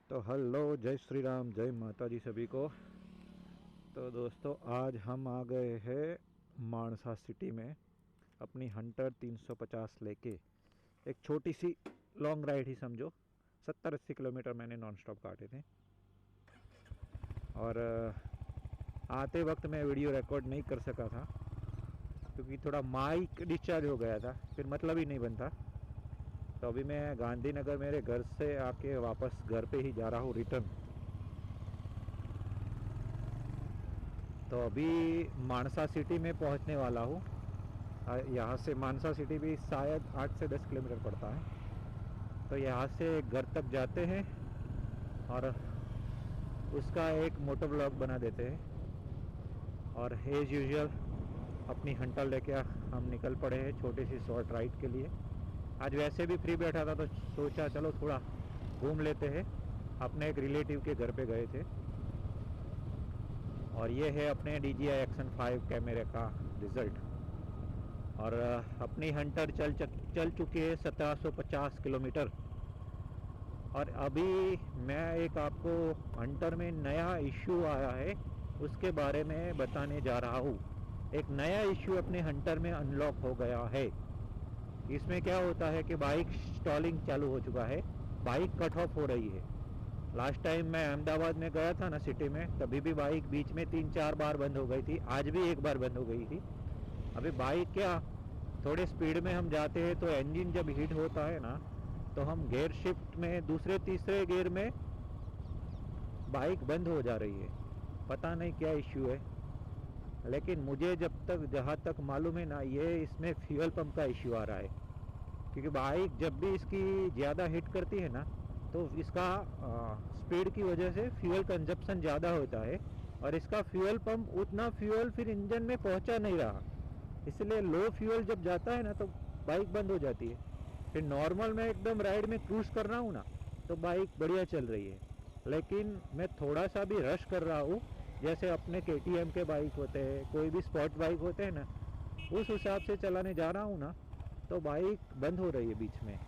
तो हेलो, जय श्री राम, जय माता जी सभी को। तो दोस्तों, आज हम आ गए हैं मानसा सिटी में अपनी हंटर 350 लेके। एक छोटी सी लॉन्ग राइड ही समझो, 70-80 किलोमीटर मैंने नॉन स्टॉप काटे थे। और आते वक्त मैं वीडियो रिकॉर्ड नहीं कर सका था क्योंकि थोड़ा माइक डिस्चार्ज हो गया था, फिर मतलब ही नहीं बनता। तो अभी मैं गांधीनगर मेरे घर से आके वापस घर पे ही जा रहा हूँ, रिटर्न। तो अभी मानसा सिटी में पहुंचने वाला हूँ। यहाँ से मानसा सिटी भी शायद 8 से 10 किलोमीटर पड़ता है। तो यहाँ से घर तक जाते हैं और उसका एक मोटो ब्लॉग बना देते हैं। और एज यूजुअल अपनी हंटर लेके हम निकल पड़े हैं छोटी सी शॉर्ट राइड के लिए। आज वैसे भी फ्री बैठा था तो सोचा चलो थोड़ा घूम लेते हैं। अपने एक रिलेटिव के घर पे गए थे। और ये है अपने DJI Action 5 कैमरे का रिज़ल्ट। और अपनी हंटर चल चुकी है 1750 किलोमीटर। और अभी मैं एक आपको हंटर में नया इश्यू आया है उसके बारे में बताने जा रहा हूँ। एक नया इश्यू अपने हंटर में अनलॉक हो गया है। इसमें क्या होता है कि बाइक स्टॉलिंग चालू हो चुका है, बाइक कट ऑफ हो रही है। लास्ट टाइम मैं अहमदाबाद में गया था ना सिटी में, तभी भी बाइक बीच में 3-4 बार बंद हो गई थी। आज भी एक बार बंद हो गई थी। अभी बाइक क्या, थोड़े स्पीड में हम जाते हैं तो इंजन जब हीट होता है ना, तो हम गियर शिफ्ट में दूसरे तीसरे गियर में बाइक बंद हो जा रही है। पता नहीं क्या इश्यू है, लेकिन मुझे जहाँ तक मालूम है ना, ये इसमें फ्यूल पंप का इश्यू आ रहा है। क्योंकि बाइक जब भी इसकी ज़्यादा हिट करती है ना, तो इसका स्पीड की वजह से फ्यूल कंजप्शन ज़्यादा होता है। और इसका फ्यूल पंप उतना फ्यूल फिर इंजन में पहुंचा नहीं रहा, इसलिए लो फ्यूल जब जाता है ना तो बाइक बंद हो जाती है। फिर नॉर्मल में एकदम राइड में क्रूज कर रहा हूँ ना, तो बाइक बढ़िया चल रही है। लेकिन मैं थोड़ा सा भी रश कर रहा हूँ, जैसे अपने KTM के बाइक होते हैं, कोई भी स्पोर्ट बाइक होते हैं ना, उस हिसाब से चलाने जा रहा हूँ ना, तो बाइक बंद हो रही है बीच में।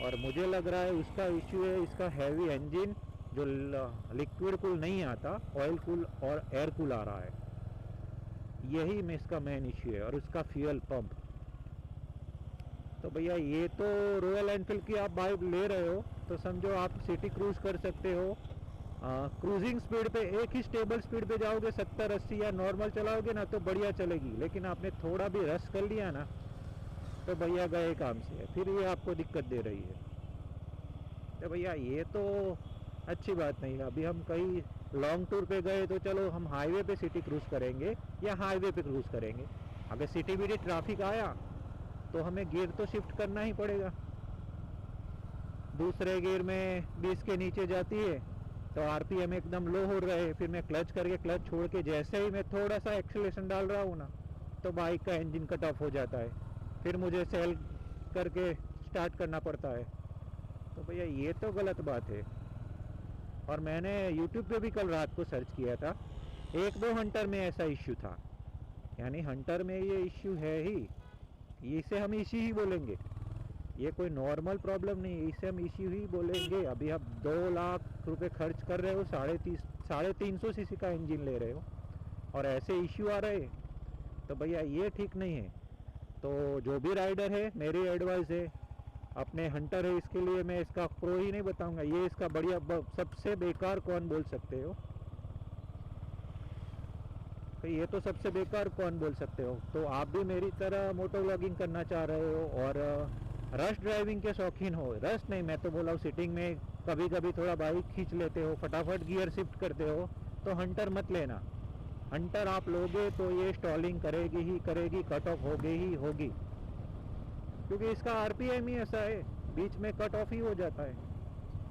और मुझे लग रहा है उसका इश्यू है इसका हैवी इंजन, जो लिक्विड कूल नहीं आता, ऑयल कूल और एयर कूल आ रहा है। यही में इसका मेन इश्यू है। और उसका फ्यूल पंप। तो भैया, ये तो रॉयल एनफील्ड की आप बाइक ले रहे हो तो समझो आप सिटी क्रूज कर सकते हो। क्रूजिंग स्पीड पे, एक ही स्टेबल स्पीड पे जाओगे 70-80, या नॉर्मल चलाओगे ना तो बढ़िया चलेगी। लेकिन आपने थोड़ा भी रश कर लिया ना तो भैया गए काम से, फिर ये आपको दिक्कत दे रही है। तो भैया ये तो अच्छी बात नहीं है। अभी हम कहीं लॉन्ग टूर पे गए तो चलो हम हाईवे पे सिटी क्रूज करेंगे या हाईवे पे क्रूज करेंगे। अगर सिटी में ट्रैफिक आया तो हमें गियर तो शिफ्ट करना ही पड़ेगा। दूसरे गियर में 20 के नीचे जाती है तो RPM एकदम लो हो रहा है। फिर मैं क्लच करके, क्लच छोड़ के जैसे ही मैं थोड़ा सा एक्सेलरेशन डाल रहा हूँ ना, तो बाइक का इंजन कट ऑफ हो जाता है। फिर मुझे सेल करके स्टार्ट करना पड़ता है। तो भैया ये तो गलत बात है। और मैंने YouTube पे भी कल रात को सर्च किया था, 1-2 हंटर में ऐसा इश्यू था। यानी हंटर में ये इश्यू है ही, इसे हम इश्यू ही बोलेंगे। ये कोई नॉर्मल प्रॉब्लम नहीं है, इसे हम इश्यू ही बोलेंगे। अभी आप 2 लाख रुपए खर्च कर रहे हो, 350 सीसी का इंजन ले रहे हो और ऐसे इश्यू आ रहे हैं, तो भैया ये ठीक नहीं है। तो जो भी राइडर है, मेरी एडवाइस है, अपने हंटर है इसके लिए मैं इसका प्रो ही नहीं बताऊंगा, ये इसका बढ़िया सबसे बेकार कौन बोल सकते हो, तो ये तो सबसे बेकार कौन बोल सकते हो। तो आप भी मेरी तरह मोटो व्लॉगिंग करना चाह रहे हो और रश ड्राइविंग के शौकीन हो, रश नहीं, मैं तो बोला हूँ सिटिंग में कभी कभी थोड़ा बाइक खींच लेते हो, फटाफट गियर शिफ्ट करते हो, तो हंटर मत लेना। हंटर आप लोगे तो ये स्टॉलिंग करेगी ही करेगी, कट ऑफ होगी ही होगी, क्योंकि इसका RPM ही ऐसा है, बीच में कट ऑफ ही हो जाता है।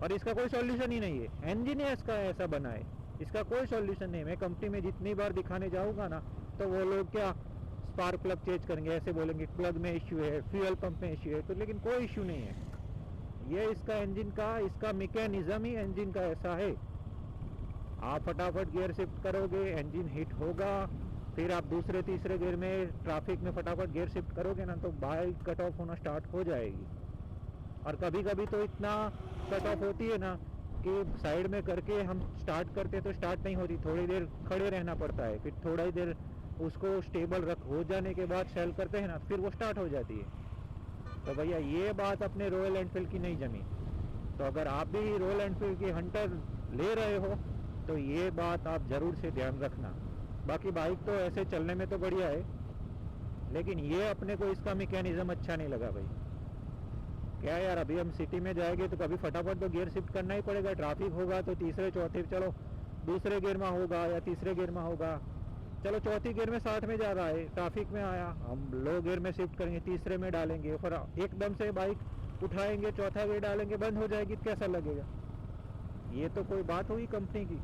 और इसका कोई सॉल्यूशन ही नहीं है, इंजन ही इसका ऐसा बना है, इसका कोई सॉल्यूशन नहीं है। मैं कंपनी में जितनी बार दिखाने जाऊँगा ना, तो वो लोग क्या स्पार्क प्लग चेंज करेंगे, ऐसे बोलेंगे प्लग में इश्यू है, फ्यूल पंप में इश्यू है, तो लेकिन कोई इश्यू नहीं है। ये इसका इंजन का, इसका मैकेनिज्म ही इंजन का ऐसा है। आप फटाफट गियर शिफ्ट करोगे, इंजन हिट होगा, फिर आप दूसरे तीसरे गियर में ट्रैफिक में फटाफट गियर शिफ्ट करोगे ना, तो बाइक कट ऑफ होना स्टार्ट हो जाएगी। और कभी कभी तो इतना कट ऑफ होती है ना बाकी साइड में करके हम स्टार्ट करते तो स्टार्ट नहीं होती, थोड़ी देर खड़े रहना पड़ता है, फिर थोड़ा ही देर उसको स्टेबल रख हो जाने के बाद सेल करते हैं ना, फिर वो स्टार्ट हो जाती है। तो भैया ये बात अपने रॉयल एनफील्ड की नहीं जमी। तो अगर आप भी रॉयल एनफील्ड की हंटर ले रहे हो तो ये बात आप ज़रूर से ध्यान रखना। बाकी बाइक तो ऐसे चलने में तो बढ़िया है, लेकिन ये अपने को इसका मैकेनिज़्म अच्छा नहीं लगा भाई। क्या यार, अभी हम सिटी में जाएंगे तो कभी फटाफट तो गियर शिफ्ट करना ही पड़ेगा। ट्रैफिक होगा तो तीसरे चौथे, चलो दूसरे गियर में होगा या तीसरे गियर में होगा, चलो चौथी गियर में 60 में जा रहा है, ट्रैफिक में आया, हम लो गियर में शिफ्ट करेंगे, तीसरे में डालेंगे, फिर एकदम से बाइक उठाएंगे, चौथा गियर डालेंगे, बंद हो जाएगी, कैसा लगेगा? ये तो कोई बात हुई कंपनी की।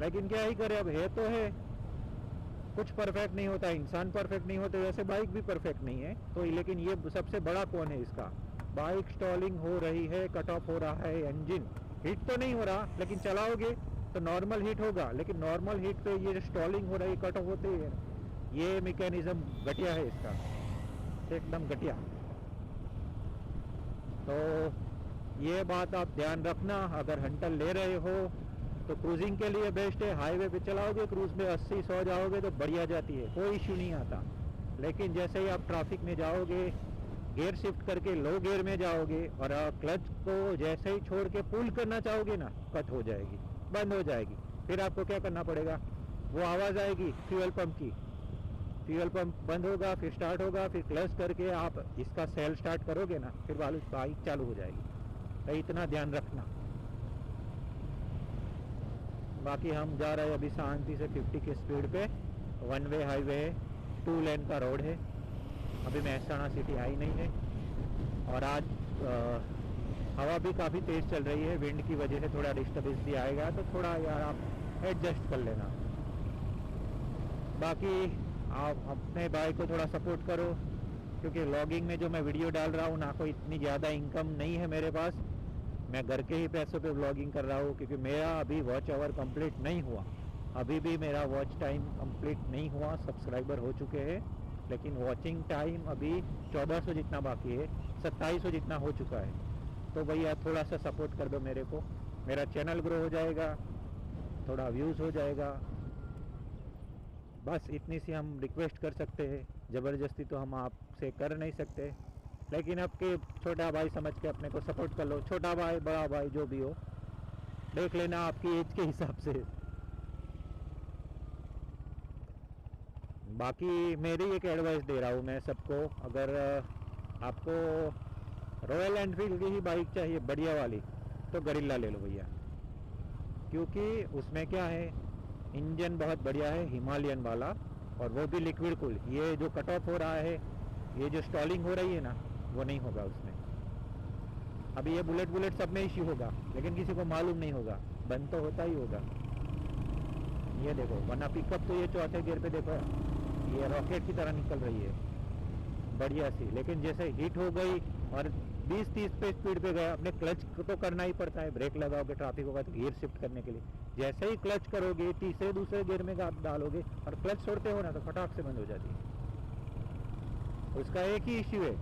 लेकिन क्या ही करे, अब है तो है, कुछ परफेक्ट नहीं होता, इंसान परफेक्ट नहीं होते, वैसे बाइक भी परफेक्ट नहीं है। तो लेकिन ये सबसे बड़ा कौन है इसका? बाइक स्टॉलिंग हो रही है, कट ऑफ हो रहा है, इंजन हीट तो नहीं हो रहा, लेकिन चलाओगे तो नॉर्मल हीट होगा, लेकिन नॉर्मल हीट पे ये जो स्टॉलिंग हो रही है, कट ऑफ होते है, ये मैकेनिज्म घटिया है इसका, एकदम घटिया। तो ये बात आप ध्यान रखना, अगर हंटर ले रहे हो तो क्रूजिंग के लिए बेस्ट है। हाईवे पे चलाओगे, क्रूज में 80-100 जाओगे तो बढ़िया जाती है, कोई इश्यू नहीं आता। लेकिन जैसे ही आप ट्रैफिक में जाओगे, गियर शिफ्ट करके लो गियर में जाओगे और क्लच को जैसे ही छोड़ के पुल करना चाहोगे ना, कट हो जाएगी, बंद हो जाएगी। फिर आपको क्या करना पड़ेगा? वो आवाज़ आएगी फ्यूल पंप की, फ्यूल पंप बंद होगा, फिर स्टार्ट होगा, फिर क्लच करके आप इसका सेल स्टार्ट करोगे ना, फिर बाइक चालू हो जाएगी। तो इतना ध्यान रखना। बाकी हम जा रहे हैं अभी शांति से 50 की स्पीड पे, वन वे हाईवे है, 2 लेन का रोड है, अभी महसाणा सिटी आई नहीं है। और आज हवा भी काफ़ी तेज़ चल रही है, विंड की वजह से थोड़ा डिस्टर्बेंस भी आएगा, तो थोड़ा यार आप एडजस्ट कर लेना। बाकी आप अपने भाई को थोड़ा सपोर्ट करो, क्योंकि व्लॉगिंग में जो मैं वीडियो डाल रहा हूँ ना, कोई इतनी ज़्यादा इनकम नहीं है मेरे पास, मैं घर के ही पैसों पे व्लॉगिंग कर रहा हूँ, क्योंकि मेरा अभी वॉच आवर कंप्लीट नहीं हुआ, अभी भी मेरा वॉच टाइम कंप्लीट नहीं हुआ। सब्सक्राइबर हो चुके हैं, लेकिन वॉचिंग टाइम अभी 1400 जितना बाकी है, 2700 जितना हो चुका है। तो भैया थोड़ा सा सपोर्ट कर दो मेरे को, मेरा चैनल ग्रो हो जाएगा, थोड़ा व्यूज़ हो जाएगा, बस इतनी सी हम रिक्वेस्ट कर सकते हैं। ज़बरदस्ती तो हम आपसे कर नहीं सकते, लेकिन आपके छोटा भाई समझ के अपने को सपोर्ट कर लो। छोटा भाई, बड़ा भाई, जो भी हो, देख लेना आपकी एज के हिसाब से। बाकी मेरी एक एडवाइस दे रहा हूँ मैं सबको, अगर आपको रॉयल एनफील्ड की ही बाइक चाहिए बढ़िया वाली, तो गरिल्ला ले लो भैया, क्योंकि उसमें क्या है, इंजन बहुत बढ़िया है हिमालयन वाला, और वो भी लिक्विड कूल। ये जो कट ऑफ हो रहा है, ये जो स्टॉलिंग हो रही है ना, वो नहीं होगा उसमें। अभी ये बुलेट सब में इश्यू होगा, लेकिन किसी को मालूम नहीं होगा, बंद तो होता ही होगा। ये देखो, वरना पिकअप तो ये चौथे गियर पे देखो, ये रॉकेट की तरह निकल रही है बढ़िया सी। लेकिन जैसे हिट हो गई और 20-30 पे स्पीड पे गया, अपने क्लच तो करना ही पड़ता है, ब्रेक लगाओगे, ट्रैफिक होगा तो गियर शिफ्ट करने के लिए, जैसे ही क्लच करोगे, तीसरे दूसरे गियर में डालोगे और क्लच छोड़ते हो ना, तो फटाक से बंद हो जाती है। उसका एक ही इश्यू है,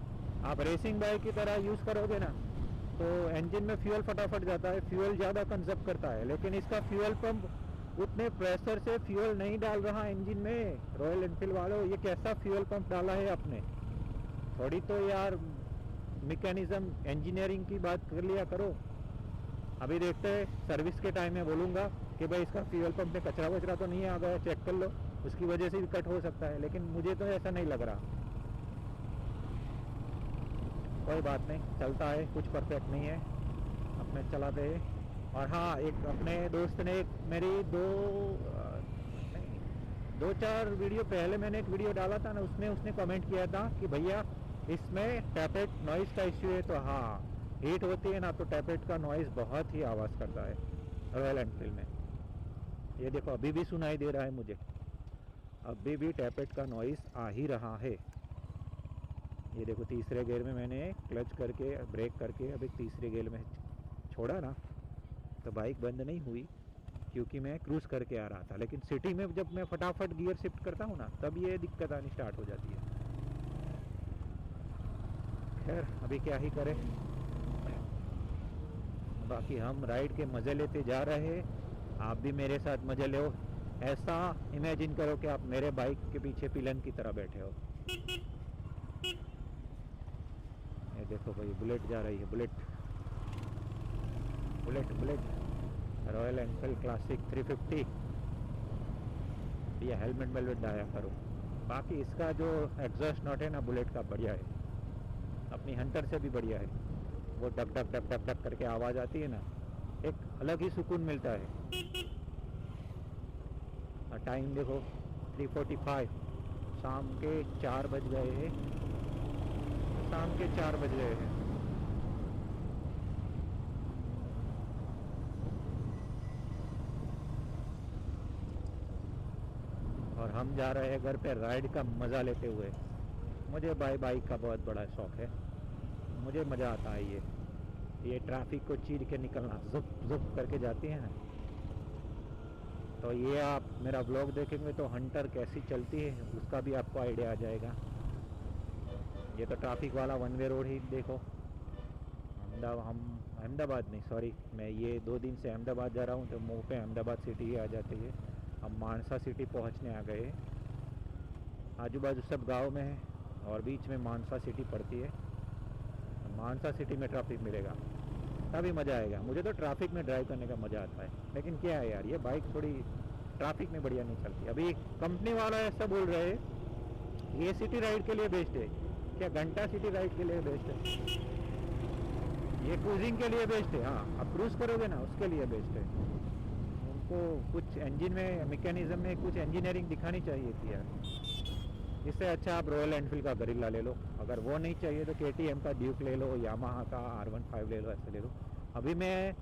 आप रेसिंग बाइक की तरह यूज़ करोगे ना, तो इंजन में फ्यूल फटाफट जाता है, फ्यूल ज़्यादा कंजप्ट करता है, लेकिन इसका फ्यूल पंप उतने प्रेशर से फ्यूल नहीं डाल रहा इंजन में। रॉयल एनफील्ड वालों, ये कैसा फ्यूल पंप डाला है आपने? थोड़ी तो यार मैकेनिज्म इंजीनियरिंग की बात कर लिया करो। अभी देखते हैं, सर्विस के टाइम में बोलूँगा कि भाई इसका फ्यूल पंप में कचरा वचरा तो नहीं आ गया, चेक कर लो, उसकी वजह से भी कट हो सकता है, लेकिन मुझे तो ऐसा नहीं लग रहा। कोई बात नहीं, चलता है, कुछ परफेक्ट नहीं है, अपने चलाते हैं। और हाँ, एक अपने दोस्त ने मेरी 2-4 वीडियो पहले मैंने एक वीडियो डाला था ना, उसमें उसने कमेंट किया था कि भैया इसमें टैपेट नॉइज़ का इश्यू है। तो हाँ, हीट होती है ना, तो टैपेट का नॉइज़ बहुत ही आवाज़ करता है रॉयल एनफील्ड में। ये देखो, अभी भी सुनाई दे रहा है मुझे, अभी भी टैपेट का नॉइज़ आ ही रहा है। ये देखो, तीसरे गियर में मैंने क्लच करके, ब्रेक करके, अभी तीसरे गियर में छोड़ा ना, तो बाइक बंद नहीं हुई, क्योंकि मैं क्रूज़ करके आ रहा था। लेकिन सिटी में जब मैं फटाफट गियर शिफ्ट करता हूँ ना, तब ये दिक्कत आनी स्टार्ट हो जाती है। खैर, अभी क्या ही करें, बाकी हम राइड के मज़े लेते जा रहे हैं, आप भी मेरे साथ मज़े लो। ऐसा इमेजिन करो कि आप मेरे बाइक के पीछे पिलन की तरह बैठे हो। ये देखो भाई, बुलेट जा रही है, bullet bullet bullet, royal Enfield classic 350। ये हेलमेट वेलमेट डाया करो। बाकी इसका जो एग्जॉस्ट नॉट है ना बुलेट का, बढ़िया है, अपनी हंटर से भी बढ़िया है। वो duck duck duck duck duck करके आवाज़ आती है ना, एक अलग ही सुकून मिलता है। और टाइम देखो 3:45, शाम के 4 बज गए हैं, शाम के 4 बज गए हैं। और हम जा रहे हैं घर पे राइड का मज़ा लेते हुए। मुझे बाइक का बहुत बड़ा शौक़ है, मुझे मज़ा आता है। ये ट्रैफिक को चीर के निकलना, जुप जुप करके जाती है ना। तो ये आप मेरा ब्लॉग देखेंगे तो हंटर कैसी चलती है उसका भी आपको आइडिया आ जाएगा। ये तो ट्रैफिक वाला वन वे रोड ही देखो। हम अहमदाबाद नहीं, सॉरी, मैं ये 2 दिन से अहमदाबाद जा रहा हूँ तो मुँह पे अहमदाबाद सिटी ही आ जाती है। हम मानसा सिटी पहुँचने आ गए। आजू बाजू सब गांव में है और बीच में मानसा सिटी पड़ती है। मानसा सिटी में ट्रैफिक मिलेगा तभी मज़ा आएगा। मुझे तो ट्रैफिक में ड्राइव करने का मज़ा आता है, लेकिन क्या है यार, ये बाइक थोड़ी ट्रैफिक में बढ़िया नहीं चलती। अभी कंपनी वाला ऐसा बोल रहे हैं, ये सिटी राइड के लिए बेस्ट है। क्या घंटा सिटी राइड के लिए बेस्ट है? ये क्रूजिंग के लिए बेस्ट है। हाँ, आप क्रूज करोगे ना उसके लिए बेस्ट है। उनको कुछ इंजन में, मैकेनिज्म में कुछ इंजीनियरिंग दिखानी चाहिए थी यार। इससे अच्छा आप रॉयल एनफील्ड का गरिल्ला ले लो। अगर वो नहीं चाहिए तो KTM का ड्यूक ले लो, यामाहा का R15 ले लो, ऐसे ले लो। अभी मैं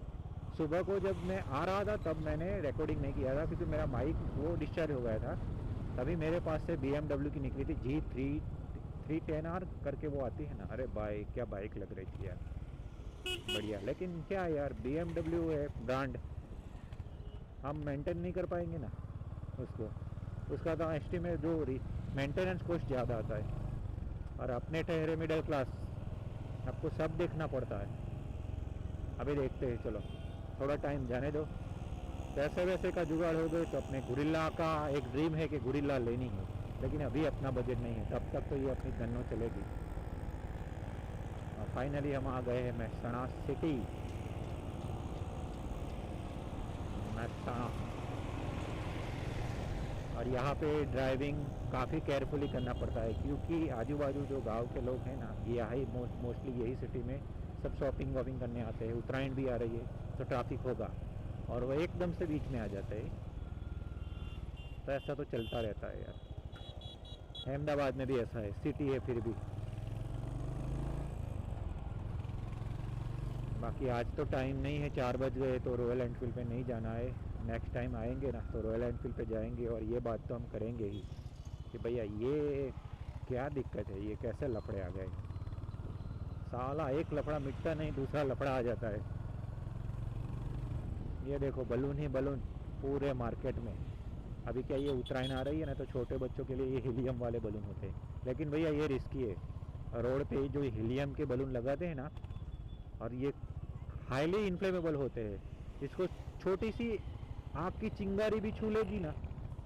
सुबह को जब मैं आ रहा था तब मैंने रिकॉर्डिंग नहीं किया था क्योंकि मेरा माइक वो डिस्चार्ज हो गया था। तभी मेरे पास से BMW की निकली थी G310R करके, वो आती है ना। अरे भाई क्या बाइक लग रही थी यार, बढ़िया। लेकिन क्या यार, BMW है ब्रांड, हम मेंटेन नहीं कर पाएंगे ना उसको। उसका तो एस्टिमेट जो मेंटेनेंस कॉस्ट ज़्यादा आता है। और अपने ठहरे मिडिल क्लास, आपको सब देखना पड़ता है। अभी देखते हैं, चलो थोड़ा टाइम जाने दो। पैसे वैसे का जुगाड़ हो गए तो अपने गुरिल्ला का एक ड्रीम है कि गुरिल्ला लेनी है, लेकिन अभी अपना बजट नहीं है। तब तक तो ये अपनी गन्नों चलेगी। और फाइनली हम आ गए हैं महसाणा सिटी। महसाणा, और यहाँ पे ड्राइविंग काफ़ी केयरफुली करना पड़ता है क्योंकि आजू बाजू जो गांव के लोग हैं ना, ये यही मोस्टली यही सिटी में सब शॉपिंग वॉपिंग करने आते हैं। उत्तरायण भी आ रही है तो ट्रैफिक होगा और वो एकदम से बीच में आ जाता है। तो ऐसा तो चलता रहता है यार। अहमदाबाद में भी ऐसा है, सिटी है फिर भी। बाकी आज तो टाइम नहीं है, 4 बज गए तो रॉयल एनफील्ड पे नहीं जाना है। नेक्स्ट टाइम आएंगे ना तो रॉयल एनफील्ड पे जाएंगे और ये बात तो हम करेंगे ही कि भैया ये क्या दिक्कत है, ये कैसे लफड़े आ गए। साला एक लफड़ा मिटता नहीं, दूसरा लफड़ा आ जाता है। ये देखो बलून ही बलून पूरे मार्केट में। अभी क्या ये उत्तरायण आ रही है ना, तो छोटे बच्चों के लिए ये हीलियम वाले बलून होते हैं। लेकिन भैया ये रिस्की है, रोड पे जो हीलियम के बलून लगाते हैं ना, और ये हाईली इन्फ्लेमेबल होते हैं। इसको छोटी सी आग की चिंगारी भी छू लेगी ना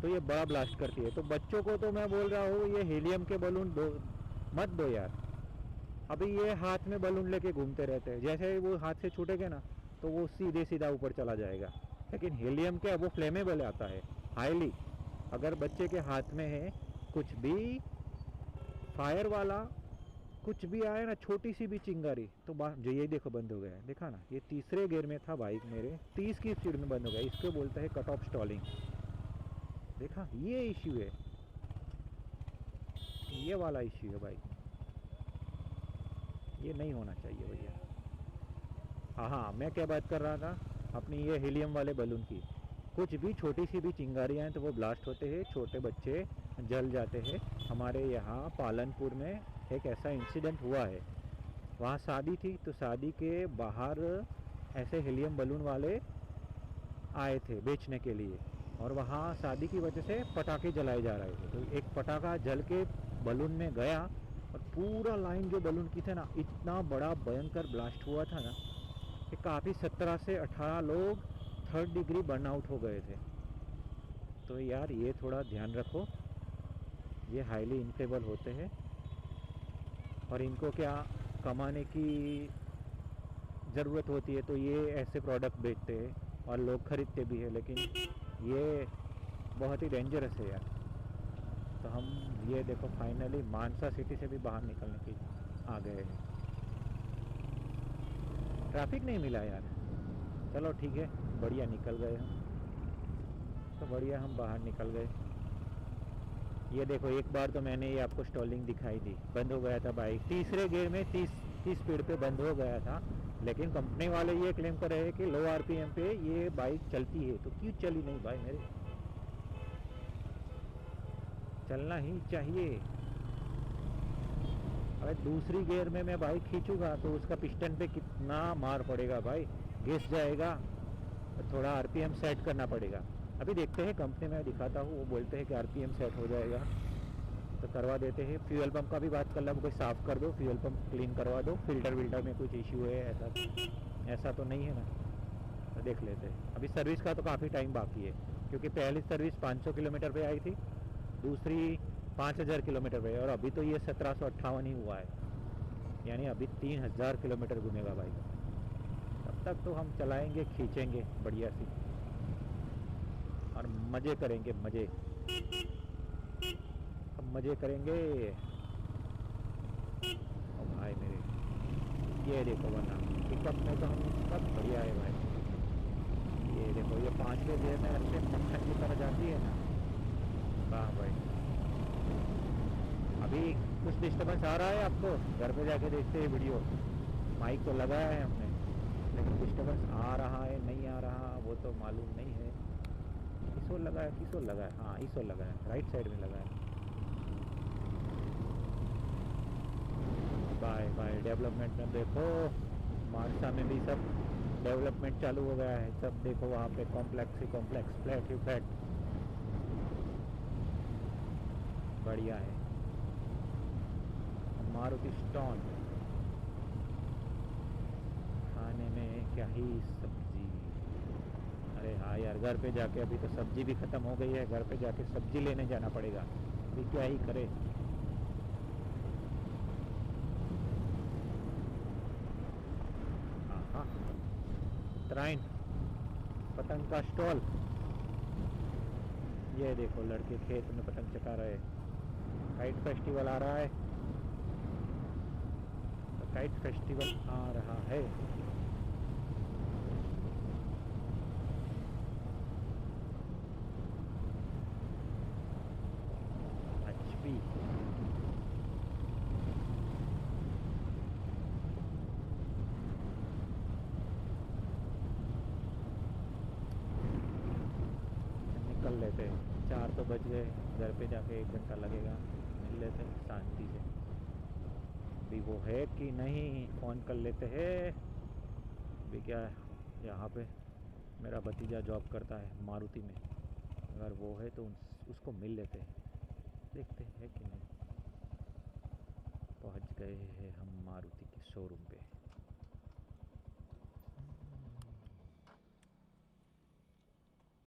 तो ये बड़ा ब्लास्ट करती है। तो बच्चों को तो मैं बोल रहा हूँ ये हीलियम के बलून मत दो यार। अभी ये हाथ में बलून लेके घूमते रहते हैं, जैसे ही वो हाथ से छूटेगा ना तो वो सीधे सीधा ऊपर चला जाएगा। लेकिन हीलियम क्या, वो फ्लेमेबल आता है हाईली। अगर बच्चे के हाथ में है कुछ भी फायर वाला, कुछ भी आए ना, छोटी सी भी चिंगारी, तो जो ये देखो बंद हो गया है। देखा ना, ये तीसरे गियर में था बाइक मेरे, 30 की स्पीड में बंद हो गया। इसको बोलते हैं कट ऑफ स्टॉलिंग। देखा, ये इश्यू है, ये वाला इश्यू है बाइक में। ये नहीं होना चाहिए भैया। हाँ, मैं क्या बात कर रहा था, अपनी ये हीलियम वाले बलून की। कुछ भी छोटी सी भी चिंगारियाँ हैं तो वो ब्लास्ट होते हैं, छोटे बच्चे जल जाते हैं। हमारे यहाँ पालनपुर में एक ऐसा इंसिडेंट हुआ है। वहाँ शादी थी तो शादी के बाहर ऐसे हीलियम बलून वाले आए थे बेचने के लिए, और वहाँ शादी की वजह से पटाखे जलाए जा रहे थे। तो एक पटाखा जल के बलून में गया और पूरा लाइन जो बलून की थे ना, इतना बड़ा भयंकर ब्लास्ट हुआ था ना। कि काफ़ी 17 से 18 लोग 3rd डिग्री बर्नआउट हो गए थे। तो यार ये थोड़ा ध्यान रखो, ये हाईली इनफ्लेमेबल होते हैं और इनको क्या कमाने की ज़रूरत होती है तो ये ऐसे प्रोडक्ट बेचते हैं और लोग ख़रीदते भी हैं, लेकिन ये बहुत ही डेंजरस है यार। तो हम ये देखो फाइनली मानसा सिटी से भी बाहर निकलने की आ गए हैं। ट्रैफिक नहीं मिला यार, चलो ठीक है, बढ़िया निकल गए हम। तो बढ़िया हम बाहर निकल गए। ये देखो एक बार तो मैंने ये आपको स्टॉलिंग दिखाई दी, बंद हो गया था बाइक, तीसरे गियर में 30 स्पीड पे बंद हो गया था। लेकिन कंपनी वाले ये क्लेम कर रहे हैं कि लो आरपीएम पे ये बाइक चलती है, तो क्यों चली नहीं भाई मेरे? चलना ही चाहिए। अरे दूसरी गियर में मैं बाइक खींचूंगा तो उसका पिस्टन पे कितना मार पड़ेगा भाई, घिस जाएगा। तो थोड़ा आरपीएम सेट करना पड़ेगा। अभी देखते हैं, कंपनी में दिखाता हूँ, वो बोलते हैं कि आरपीएम सेट हो जाएगा तो करवा देते हैं। फ्यूल पंप का भी बात कर लो, कोई साफ़ कर दो, फ्यूल पंप क्लीन करवा दो, फिल्टर विल्टर में कुछ इश्यू है ऐसा तो नहीं है ना? तो देख लेते हैं। अभी सर्विस का तो काफ़ी टाइम बाकी है, क्योंकि पहली सर्विस 500 किलोमीटर पे आई थी, दूसरी 5000 किलोमीटर पे, और अभी तो ये 1758 ही हुआ है, यानी अभी 3000 किलोमीटर घूमेगा बाइक। तब तक तो हम चलाएंगे, खींचेंगे बढ़िया सी और मज़े करेंगे, मज़े। अब मज़े करेंगे। ओ भाई मेरे, ये देखो वरना पिकअप में तो हम सब बढ़िया है भाई। ये देखो ये 5वें गियर में ऐसे मक्खन की तरह जाती है ना, वाह भाई। अभी कुछ डिस्टर्बेंस आ रहा है आपको? घर पे जाके देखते हैं वीडियो। माइक तो लगाया है हमने, लेकिन डिस्टर्बेंस आ रहा है नहीं आ रहा वो तो मालूम नहीं है। किसो लगा है, किसो लगा है? हाँ इसो लगा है, राइट साइड में लगा है। Bye bye. डेवलपमेंट में देखो, मानसा में भी सब डेवलपमेंट चालू हो गया है। सब देखो वहाँ पे कॉम्प्लेक्स ही कॉम्प्लेक्स, फ्लैट ही फ्लैट, बढ़िया है। मारुति स्टोन खाने में क्या ही सब्जी। अरे हाँ यार, घर पे जाके अभी तो सब्जी भी ख़त्म हो गई है, घर पे जाके सब्जी लेने जाना पड़ेगा, अभी क्या ही करे। हाँ हाँ, तराइन पतंग का स्टॉल। ये देखो लड़के खेत में पतंग चका रहे। काइट फेस्टिवल आ रहा है, तो काइट फेस्टिवल आ रहा है। एचपी निकल लेते हैं, 4 तो बज गए, घर पे जाके 1 घंटा लगेगा, मिल लेते हैं शांति से। अभी वो है कि नहीं, फ़ोन कर लेते हैं। अभी क्या है, यहाँ पे मेरा भतीजा जॉब करता है मारुति में, अगर वो है तो उसको मिल लेते हैं, देखते हैं कि नहीं। पहुँच गए हैं हम मारुति के शोरूम पे।